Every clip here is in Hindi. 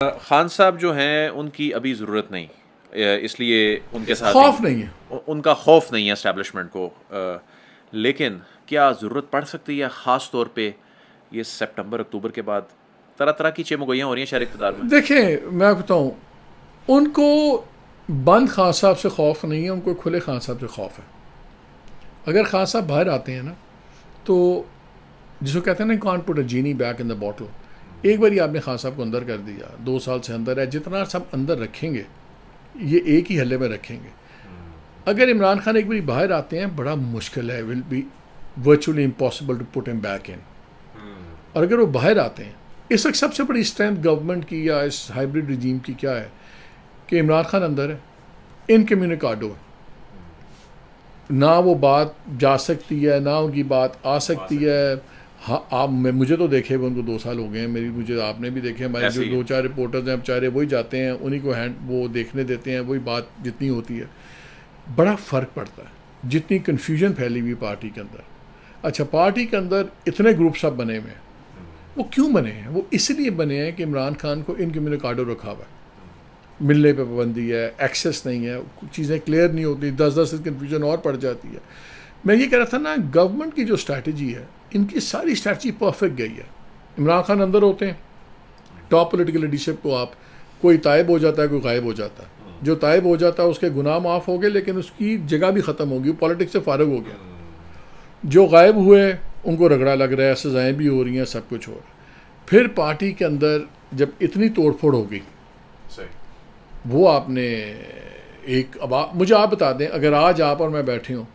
खान साहब जो हैं उनकी अभी ज़रूरत नहीं, इसलिए उनके साथ खौफ नहीं है। उनका खौफ नहीं है एस्टैब्लिशमेंट को। लेकिन क्या ज़रूरत पड़ सकती है ख़ास तौर पे ये सितंबर अक्टूबर के बाद? तरह तरह की चेमगोइयाँ हो रही हैं शहर इक़्तिदार में। देखें, मैं बताऊं, उनको बंद खान साहब से खौफ नहीं है, उनको खुले खान साहब से खौफ है। अगर खान साहब बाहर आते हैं ना, तो जिसको कहते हैं ना, can't put a genie back in the bottle. एक बार आपने खान साहब को अंदर कर दिया, 2 साल से अंदर है, जितना सब अंदर रखेंगे ये एक ही हल्ले में रखेंगे। अगर इमरान खान एक बार बाहर आते हैं, बड़ा मुश्किल है, will be virtually impossible to put him back in. और अगर वो बाहर आते हैं, इस वक्त सबसे बड़ी स्ट्रेंथ गवर्नमेंट की या इस हाइब्रिड रिजीम की क्या है कि इमरान खान अंदर है, इनकम्युनिकाडो है, ना वो बात जा सकती है ना उनकी बात आ सकती है। हाँ, आप मुझे तो देखे हुए उनको 2 साल हो गए हैं, मुझे आपने भी देखे, हमारे जो 2-4 रिपोर्टर्स हैं बेचारे वही जाते हैं, उन्हीं को वो देखने देते हैं, वही बात जितनी होती है। बड़ा फ़र्क पड़ता है जितनी कन्फ्यूजन फैली हुई पार्टी के अंदर। अच्छा, पार्टी के अंदर इतने ग्रुप्स अब बने हुए हैं, वो क्यों बने हैं? वो इसलिए बने हैं कि इमरान खान को इनकम्युनिकाडो रखा हुआ है, मिलने पर पाबंदी है, एक्सेस नहीं है, चीज़ें क्लियर नहीं होती, 10-10 से कन्फ्यूजन और पड़ जाती है। मैं ये कह रहा था ना, गवर्नमेंट की जो स्ट्रैटेजी है, इनकी सारी स्ट्रैटेजी परफेक्ट गई है। इमरान खान अंदर होते हैं, टॉप पॉलिटिकल लीडरशिप को आप, कोई तायब हो जाता है, कोई गायब हो जाता है। जो तायब हो जाता है उसके गुनाह माफ़ हो गए, लेकिन उसकी जगह भी ख़त्म होगी, वो पॉलिटिक्स से फारग हो गया। जो गायब हुए उनको रगड़ा लग रहा है, सज़ाएँ भी हो रही हैं, सब कुछ हो रहा है। फिर पार्टी के अंदर जब इतनी तोड़फोड़ हो गई, वो आपने एक, अब मुझे आप बता दें, अगर आज आप और मैं बैठे हों,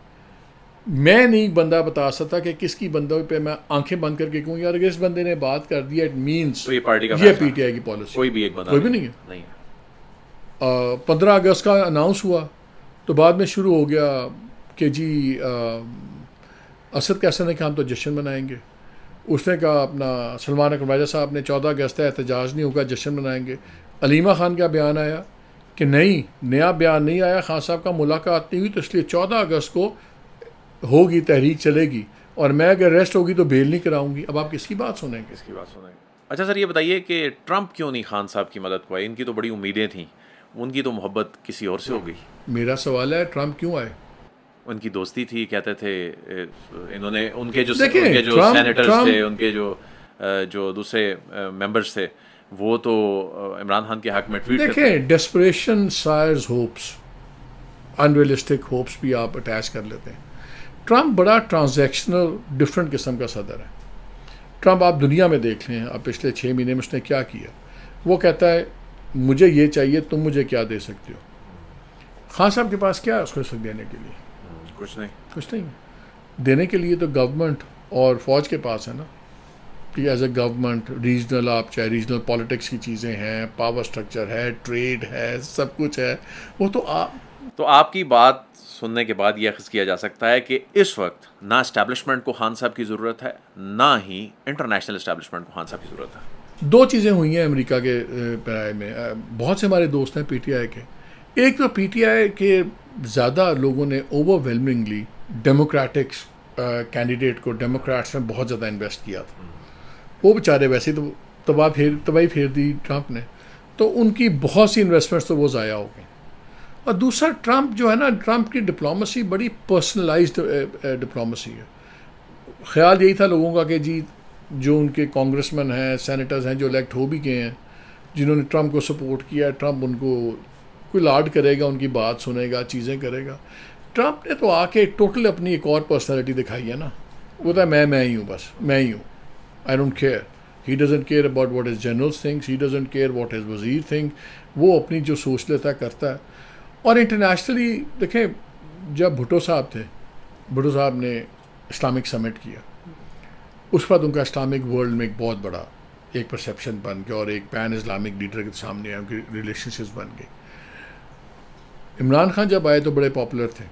मैं नहीं बंदा बता सकता कि किसकी बंदों पे मैं आंखें बंद करके कहूँ यार अगर इस बंदे ने बात कर दिया, इट मीन्स तो ये पार्टी का ये पीटीआई की पॉलिसी। कोई भी एक बंदा कोई भी नहीं है। 15 अगस्त का अनाउंस हुआ तो बाद में शुरू हो गया कि जी असद कैसे ने कहा हम तो जश्न मनाएंगे। उसने कहा अपना सलमान अकबर साहब ने 14 अगस्त है, एहतजाज नहीं होगा, जश्न मनाएंगे। अलीमा खान का बयान आया कि नहीं, नया बयान नहीं आया, खान साहब का मुलाकात नहीं हुई, तो इसलिए 14 अगस्त को होगी तहरीक चलेगी, और मैं अगर अरेस्ट होगी तो बेल नहीं कराऊंगी। अब आप किसकी बात सुनेंगे? किसकी बात सुनेंगे? अच्छा सर, ये बताइए कि ट्रंप क्यों नहीं खान साहब की मदद को आए? इनकी तो बड़ी उम्मीदें थी, उनकी तो मोहब्बत किसी और से हो गई। मेरा सवाल है, ट्रंप क्यों आए? उनकी दोस्ती थी, कहते थे इन्होंने, उनके जो सेनेटर्स थे, उनके जो दूसरे मेंबर्स थे, वो तो इमरान खान के हक में ट्वीट करते। देखें, डेस्परेशन सायर्स होप्स, अनरियलिस्टिक होप्स भी आप अटैच कर लेते हैं। ट्रंप बड़ा ट्रांजैक्शनल डिफरेंट किस्म का सदर है। ट्रंप आप दुनिया में देख लें, आप पिछले 6 महीने में उसने क्या किया। वो कहता है मुझे ये चाहिए, तुम मुझे क्या दे सकते हो। खान साहब के पास क्या है उसको सब देने के लिए? कुछ नहीं देने के लिए तो गवर्नमेंट और फौज के पास है ना, कि एज ए गवर्नमेंट रीजनल, आप चाहे रीजनल पॉलिटिक्स की चीज़ें हैं, पावर स्ट्रक्चर है, ट्रेड है, सब कुछ है। वो तो आपकी बात सुनने के बाद यह किया जा सकता है कि इस वक्त ना इस्टेब्लिशमेंट को खान साहब की ज़रूरत है, ना ही इंटरनेशनल इस्टेब्लिशमेंट को खान साहब की ज़रूरत है। 2 चीज़ें हुई हैं अमेरिका के पैराए में। बहुत से हमारे दोस्त हैं पीटीआई के। एक तो पीटीआई के ज़्यादा लोगों ने ओवरवेलमिंगली डेमोक्रेटिक कैंडिडेट को, डेमोक्रेट्स में बहुत ज़्यादा इन्वेस्ट किया था। वो बेचारे वैसे तो तबाही फेर दी ट्रंप ने, तो उनकी बहुत सी इन्वेस्टमेंट्स तो वो ज़ाया हो गई। और दूसरा, ट्रंप जो है ना, ट्रंप की डिप्लोमेसी बड़ी पर्सनलाइज्ड डिप्लोमेसी है। ख्याल यही था लोगों का कि जी जो उनके कांग्रेसमैन हैं, सेनेटर्स हैं, जो इलेक्ट हो भी गए हैं, जिन्होंने ट्रंप को सपोर्ट किया है, ट्रंप उनको कोई लाड करेगा, उनकी बात सुनेगा, चीज़ें करेगा। ट्रंप ने तो आके टोटल अपनी एक और पर्सनैलिटी दिखाई है ना। वो था मैं ही हूँ, बस मैं ही हूँ, I don't care. He doesn't care about what his generals thinks, he doesn't care what his वजीर थिंक। वो अपनी जो सोच लेता है करता है। और इंटरनेशनली देखें, जब भुट्टो साहब थे, भुट्टो साहब ने इस्लामिक समिट किया, उस पर उनका इस्लामिक वर्ल्ड में एक बहुत बड़ा एक परसेप्शन बन गया, और एक पैन इस्लामिक लीडर के सामने आए, उनकी रिलेशनशिप्स बन गई। इमरान खान जब आए तो बड़े पॉपुलर थे।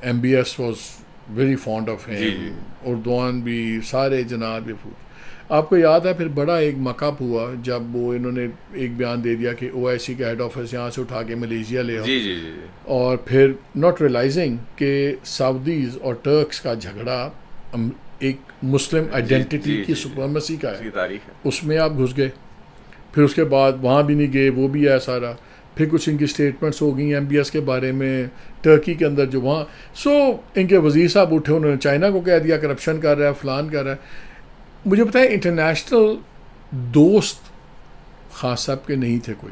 MBS was very fond of him, Erdogan भी, सारे जनाब भी। आपको याद है फिर बड़ा एक मकअप हुआ जब वो इन्होंने एक बयान दे दिया कि OIC का हेड ऑफिस यहाँ से उठा के मलेशिया ले आओ। और फिर नॉट रियलाइजिंग कि सऊदीज़ और टर्क्स का झगड़ा एक मुस्लिम आइडेंटिटी की सुपरमेसी का है, उसमें आप घुस गए। फिर उसके बाद वहाँ भी नहीं गए, वो भी है सारा। फिर कुछ इनकी स्टेटमेंट्स हो गई MBS के बारे में, टर्की के अंदर जो वहाँ। इनके वज़ीर साहब उठे, उन्होंने चाइना को कह दिया करप्शन कर रहा है, फ़लान कर रहा है। मुझे पता है इंटरनेशनल दोस्त खान साहब के नहीं थे कोई,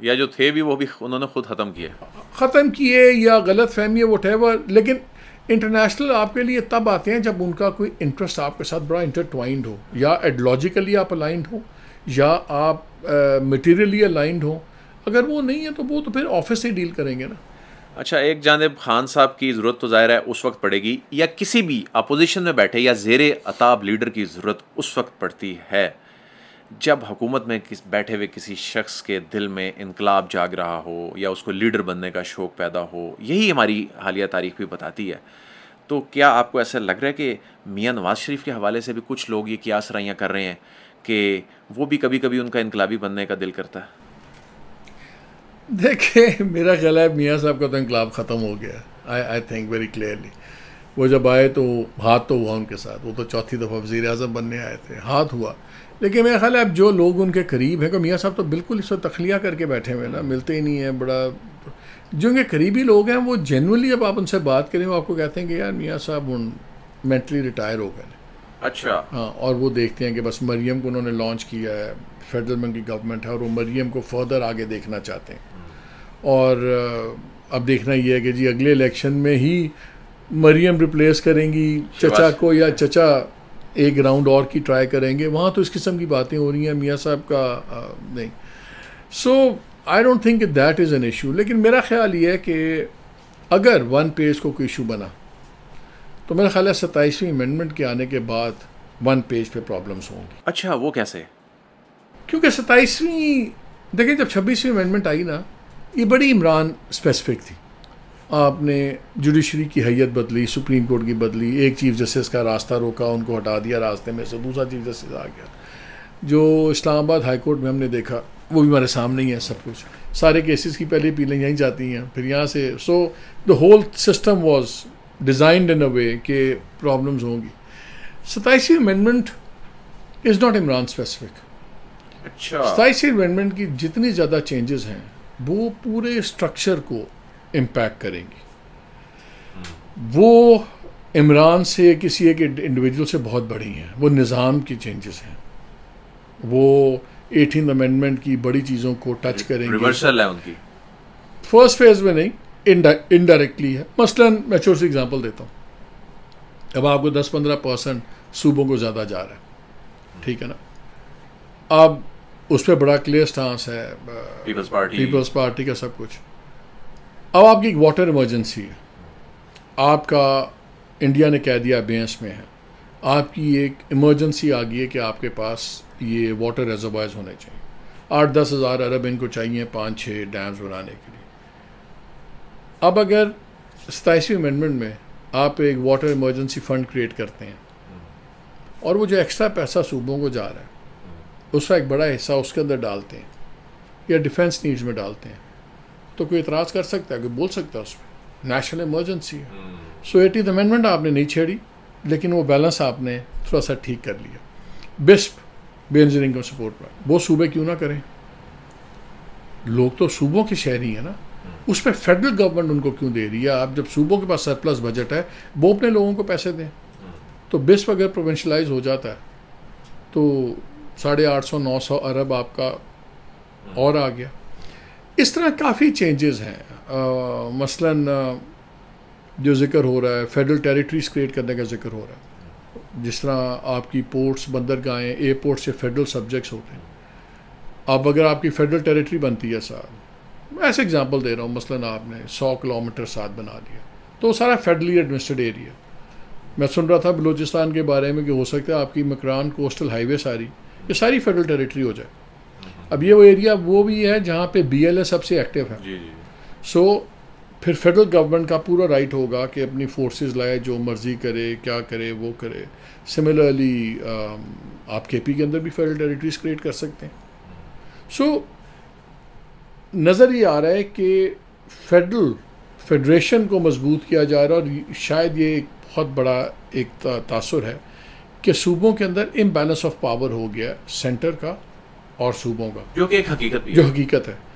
या जो थे भी वो भी उन्होंने खुद ख़त्म किए या गलत फहमी है व्हाटएवर। लेकिन इंटरनेशनल आपके लिए तब आते हैं जब उनका कोई इंटरेस्ट आपके साथ बड़ा इंटरट्वाइंड हो, या आइडियोलॉजिकली आप अलाइंड हो, या आप मटीरियली अलाइंड हो। अगर वो नहीं है तो वो तो फिर ऑफिस से डील करेंगे ना। अच्छा, एक जानिब खान साहब की ज़रूरत तो ज़ाहिर है उस वक्त पड़ेगी, या किसी भी अपोजिशन में बैठे या ज़ेरे अताब लीडर की ज़रूरत उस वक्त पड़ती है जब हुकूमत में बैठे हुए किसी शख्स के दिल में इनकलाब जाग रहा हो या उसको लीडर बनने का शौक़ पैदा हो। यही हमारी हालिया तारीख भी बताती है। तो क्या आपको ऐसा लग रहा है कि मियाँ नवाज़ शरीफ के हवाले से भी कुछ लोग ये कियास राइयाँ कर रहे हैं कि वो भी कभी कभी उनका इनकलाबी बनने का दिल करता है? देखिए, मेरा ख्याल है मियाँ साहब का तो इनकलाब ख़त्म हो गया। I think very clearly. वो जब आए तो हाथ तो हुआ उनके साथ, वो तो चौथी दफ़ा वज़ीर आज़म बनने आए थे, हाथ हुआ। लेकिन मेरा ख्याल है अब जो लोग उनके करीब हैं, को मियाँ साहब तो बिल्कुल इस वक्त तखलिया करके बैठे हुए ना, मिलते ही नहीं हैं। बड़ा जो उनके करीबी लोग हैं वो जेनुअनली जब आप उनसे बात करें वो आपको कहते हैं कि यार मियाँ साहब मेंटली रिटायर हो गए। अच्छा। हाँ, और वो देखते हैं कि बस मरियम को उन्होंने लॉन्च किया है, फेडरल बैंक की गवर्नमेंट है और वो मरियम को फर्दर आगे देखना चाहते हैं। और अब देखना ये है कि जी अगले इलेक्शन में ही मरियम रिप्लेस करेंगी चचा को, या चचा एक राउंड और की ट्राई करेंगे। वहाँ तो इस किस्म की बातें हो रही हैं मियाँ साहब का नहीं। So I don't think that is an issue. लेकिन मेरा ख्याल ये है कि अगर वन पेज को कोई इशू बना तो मेरा ख्याल है 27वीं अमेंडमेंट के आने के बाद वन पेज पे प्रॉब्लम्स होंगी। अच्छा, वो कैसे? क्योंकि 27वीं, देखिए जब 26वीं अमेंडमेंट आई ना, ये बड़ी इमरान स्पेसिफिक थी। आपने जुडिशरी की हैयत बदली, सुप्रीम कोर्ट की बदली, एक चीफ जस्टिस का रास्ता रोका, उनको हटा दिया रास्ते में से, दूसरा चीफ जस्टिस आ गया। जो इस्लामाबाद हाई कोर्ट में हमने देखा वो भी हमारे सामने ही है सब कुछ, सारे केसेस की पहली अपीलें यहीं जाती हैं, फिर यहाँ से। So the whole system was designed in a way कि प्रॉब्लम्स होंगी। 27वीं amendment is not Imran specific. अच्छा। 27वीं अमेंडमेंट की जितनी ज़्यादा चेंजेस हैं वो पूरे स्ट्रक्चर को इम्पैक्ट करेंगी। वो इमरान से किसी एक इंडिविजुअल से बहुत बड़ी हैं, वो निज़ाम की चेंजेस हैं, वो 18th अमेंडमेंट की बड़ी चीज़ों को टच करेंगे। रिवर्सल है उनकी। फर्स्ट फेज में नहीं, इनडायरेक्टली है। मसलन मैं छोटी सी एग्जांपल देता हूँ। अब आपको 10-15% सूबों को ज़्यादा जा रहा है, ठीक है ना। अब उस पर बड़ा क्लियर स्टांस है पीपल्स पार्टी का सब कुछ। अब आपकी एक वाटर इमरजेंसी है, आपका इंडिया ने कह दिया अबेंस में है, आपकी एक इमरजेंसी आ गई है कि आपके पास ये वाटर रिजर्वायर्स होने चाहिए। 8-10 हज़ार अरब इनको चाहिए 5-6 डैम्स बनाने के लिए। अब अगर 27वीं अमेंडमेंट में आप एक वाटर इमरजेंसी फ़ंड क्रिएट करते हैं और वो जो एक्स्ट्रा पैसा सूबों को जा रहा है उसका एक बड़ा हिस्सा उसके अंदर डालते हैं या डिफेंस नीड्स में डालते हैं, तो कोई इतराज़ कर सकता है, कोई बोल सकता है उस पर नेशनल इमरजेंसी है। सो 18th अमेंडमेंट आपने नहीं छेड़ी, लेकिन वो बैलेंस आपने थोड़ा सा ठीक कर लिया। बिस्प बेनज़ीर इनकम सपोर्ट पर वो सूबे क्यों ना करें, लोग तो सूबों के शहरी हैं ना, उस पर फेडरल गवर्नमेंट उनको क्यों दे रही है? आप जब सूबों के पास सरप्लस बजट है वो अपने लोगों को पैसे दें। तो बिस्प अगर प्रोविंशलाइज हो जाता है तो 850-900 अरब आपका और आ गया। इस तरह काफ़ी चेंजेस हैं। मसलन जो ज़िक्र हो रहा है फेडरल टेरिटरीज क्रिएट करने का ज़िक्र हो रहा है, जिस तरह आपकी पोर्ट्स, बंदरगाहें, एयरपोर्ट से फेडरल सब्जेक्ट्स होते हैं। अब अगर आपकी फेडरल टेरिटरी बनती है साहब, मैं ऐसे एग्जांपल दे रहा हूँ, मसलन आपने 100 किलोमीटर साथ बना दिया तो सारा फेडरली एडमिनिस्ट्रेड एरिया। मैं सुन रहा था बलूचिस्तान के बारे में कि हो सकता है आपकी मकरान कोस्टल हाईवे सारी, ये सारी फेडरल टेरिटरी हो जाए। अब ये वो एरिया वो भी है जहाँ पे BLA सबसे एक्टिव है। सो फिर फेडरल गवर्नमेंट का पूरा राइट होगा कि अपनी फोर्सेस लाए, जो मर्ज़ी करे, क्या करे वो करे। सिमिलरली आप KP के अंदर भी फेडरल टेरिटरीज क्रिएट कर सकते हैं। सो नज़र ये आ रहा है कि फेडरेशन को मजबूत किया जा रहा है, और शायद ये एक बहुत बड़ा एक तासुर है कि सूबों के अंदर इम्बैलेंस ऑफ पावर हो गया सेंटर का और सूबों का, जो कि एक हकीकत भी जो है। हकीकत है।